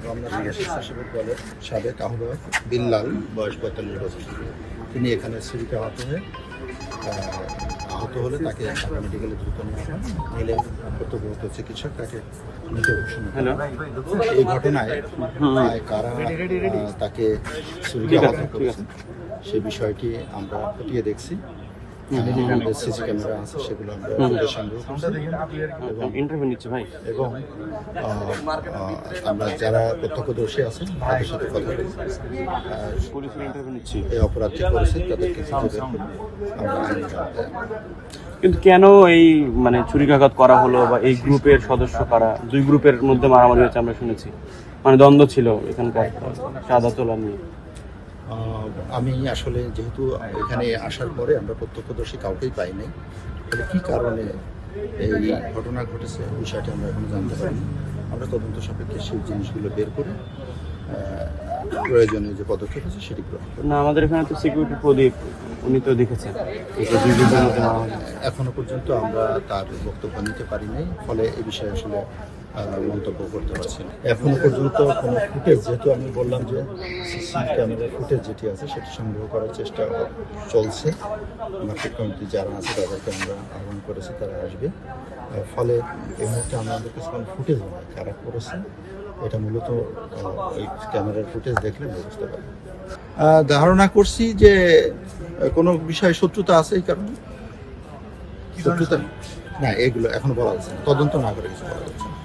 রমনা স্বেচ্ছাসেবক দলের সাবেক আহ্বায়ক বিল্লাল, বয়স 45 বছর। তিনি এখানে সিরিকে আহত হলে তাকে ঢাকা মেডিকেলে দ্রুত নেওয়া হয়। নিলে কর্তব্যরত চিকিৎসক তাকে মৃত ঘোষণা করেন। এই ঘটনায় কারা তাকে সিরিকে আহত করেছে সে বিষয়টি আমরা খতিয়ে দেখছি। আমাদের সিসি ক্যামেরা আছে, সেগুলো আমরা সংগ্রহ করছি এবং আমরা যারা প্রত্যক্ষদর্শী আছেন তাদের সাথে কথা বলছি। এই অপরাধটি করেছে তাদেরকে কিন্তু কেন এই মানে ছুরিকাঘাত করা হলো বা এই গ্রুপের সদস্য কারা? দুই গ্রুপের মধ্যে মারামারি হয়েছে আমরা শুনেছি, মানে দ্বন্দ্ব ছিল এখানকার চাঁদা তোলা নিয়ে। আমি আসলে যেহেতু এখানে আসার পরে আমরা প্রত্যক্ষদর্শী কাউকেই পাই নাই, তাহলে কী কারণে এই ঘটনা ঘটেছে বিষয়টি আমরা এখনো জানতে পারিনি। আমরা তদন্ত সাপেক্ষে সেই জিনিসগুলো বের করে প্রয়োজনীয় যে পদক্ষেপ আছে সেটি গ্রহণ করি। না, আমাদের এখানে তো সিকিউরিটি প্রদীপ, উনি তো দেখেছেন। এখনো পর্যন্ত আমরা তার বক্তব্য নিতে পারি নাই, ফলে এই বিষয়ে আসলে মন্তব্য করতে পারছি না। এখনো পর্যন্ত কোনো ফুটেজ, যেহেতু আমি বললাম যে সিসি ক্যামেরার ফুটেজ যেটি আছে সেটি সংগ্রহ করার চেষ্টা চলছে। মার্কেট কমিটি যারা আছে তাদেরকে আমরা আহ্বান করেছি, তারা আসবে। ফলে এই মুহূর্তে আমাদের কাছে কোনো ফুটেজ নয় কারা করেছে, এটা মূলত ওই ক্যামেরার ফুটেজ দেখলে বুঝতে পারি। ধারণা করছি যে কোনো বিষয়ে শত্রুতা আছে, এই কারণে শত্রুতা না, এগুলো এখনো বলা যাচ্ছে না, তদন্ত না করে কিছু বলা যাচ্ছে না।